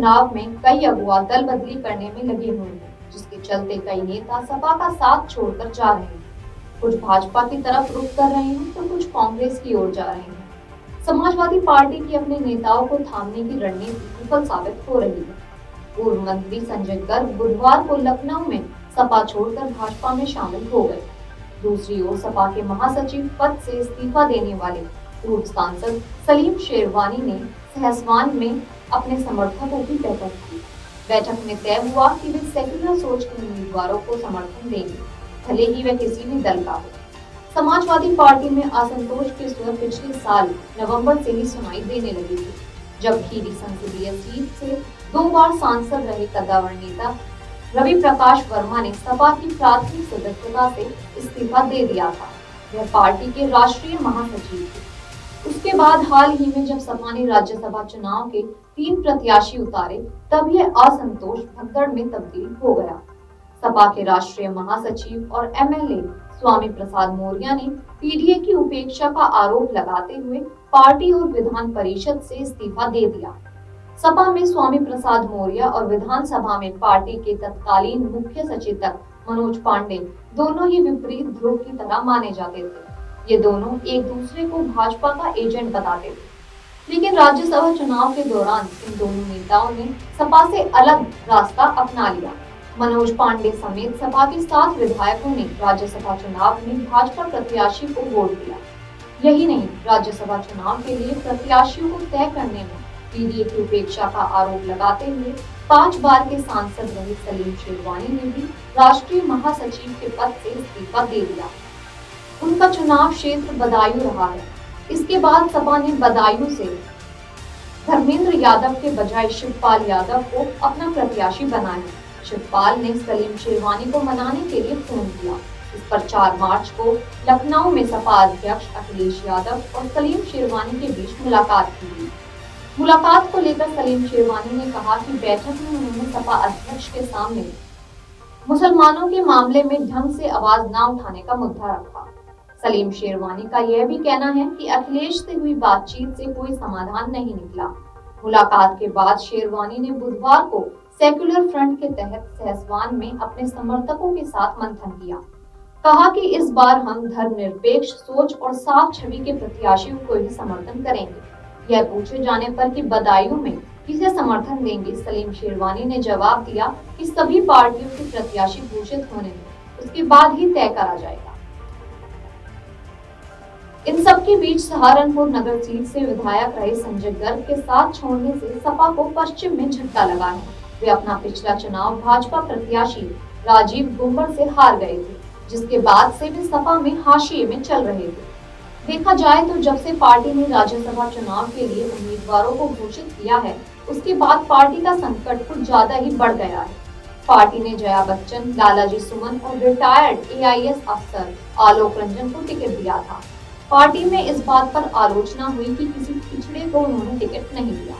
चुनाव में कई अगुआ दल बदली करने में लगे हुए हैं, जिसके चलते कई नेता सपा का साथ छोड़कर जा रहे हैं। कुछ भाजपा की तरफ रुख कर रहे हैं तो कुछ कांग्रेस की ओर जा रहे हैं। समाजवादी पार्टी की अपने नेताओं को थामने की रणनीति विफल साबित हो रही है। पूर्व मंत्री संजय गर्ग बुधवार को लखनऊ में सपा छोड़कर भाजपा में शामिल हो गए। दूसरी ओर सपा के महासचिव पद से इस्तीफा देने वाले पूर्व सांसद सलीम शेरवानी ने सहसवान में अपने समर्थकों की बैठक की। बैठक में तय हुआ कि वे सेक्युलर सोच के उम्मीदवारों को समर्थन देंगे, भले ही वह किसी भी दल का हो। समाजवादी पार्टी में असंतोष के स्वर पिछले साल नवंबर से ही सुनाई देने लगे थे, जब खीरी संसदीय सीट से 2 बार सांसद रहे कद्दावर नेता रवि प्रकाश वर्मा ने सपा की प्राथमिक सदस्यता से इस्तीफा दे दिया था। वह पार्टी के राष्ट्रीय महासचिव थे। उसके बाद हाल ही में जब सपा ने राज्यसभा चुनाव के 3 प्रत्याशी उतारे, तब यह असंतोष भगदड़ में तब्दील हो गया। सपा के राष्ट्रीय महासचिव और एमएलए स्वामी प्रसाद मौर्य ने पीडीए की उपेक्षा का आरोप लगाते हुए पार्टी और विधान परिषद से इस्तीफा दे दिया। सपा में स्वामी प्रसाद मौर्य और विधानसभा में पार्टी के तत्कालीन मुख्य सचेतक मनोज पांडे दोनों ही विपरीत ध्रुव की तरह माने जाते थे। ये दोनों एक दूसरे को भाजपा का एजेंट बताते थे, लेकिन राज्यसभा चुनाव के दौरान इन दोनों नेताओं ने सपा से अलग रास्ता अपना लिया। मनोज पांडे समेत सपा के 7 विधायकों ने राज्यसभा चुनाव में भाजपा प्रत्याशी को वोट दिया। यही नहीं, राज्यसभा चुनाव के लिए प्रत्याशियों को तय करने में पीडीए की उपेक्षा का आरोप लगाते हुए 5 बार के सांसद रहे सलीम शेरवानी ने भी राष्ट्रीय महासचिव के पद से इस्तीफा दे दिया। उनका चुनाव क्षेत्र बदायूं रहा है। इसके बाद सपा ने बदायूं से धर्मेंद्र यादव के बजाय शिवपाल यादव को अपना प्रत्याशी बनाया। शिवपाल ने सलीम शेरवानी को मनाने के लिए फोन किया। इस पर 4 मार्च को लखनऊ में सपा अध्यक्ष अखिलेश यादव और सलीम शेरवानी के बीच मुलाकात की। मुलाकात को लेकर सलीम शेरवानी ने कहा कि बैठक में उन्होंने सपा अध्यक्ष के सामने मुसलमानों के मामले में ढंग से आवाज न उठाने का मुद्दा रखा। सलीम शेरवानी का यह भी कहना है कि अखिलेश से हुई बातचीत से कोई समाधान नहीं निकला। मुलाकात के बाद शेरवानी ने बुधवार को सेक्युलर फ्रंट के तहत सहसवान में अपने समर्थकों के साथ मंथन किया। कहा कि इस बार हम धर्मनिरपेक्ष सोच और साफ छवि के प्रत्याशियों को ही समर्थन करेंगे। यह पूछे जाने पर कि बदायूं में किसे समर्थन देंगे, सलीम शेरवानी ने जवाब दिया कि सभी पार्टियों के प्रत्याशी घोषित होने में उसके बाद ही तय करा जाएगा। इन सबके बीच सहारनपुर नगर सीट से विधायक रहे संजय गर्ग के साथ छोड़ने से सपा को पश्चिम में झटका लगा है। वे अपना पिछला चुनाव भाजपा प्रत्याशी राजीव गुंबर से हार गए थे, जिसके बाद से वे सपा में हाशिए में चल रहे थे। देखा जाए तो जब से पार्टी ने राज्यसभा चुनाव के लिए उम्मीदवारों को घोषित किया है, उसके बाद पार्टी का संकट कुछ ज्यादा ही बढ़ गया है। पार्टी ने जया बच्चन, लालाजी सुमन और रिटायर्ड एआईएस अफसर आलोक रंजन को टिकट दिया था। पार्टी में इस बात पर आलोचना हुई कि किसी पिछड़े को उन्होंने टिकट नहीं दिया।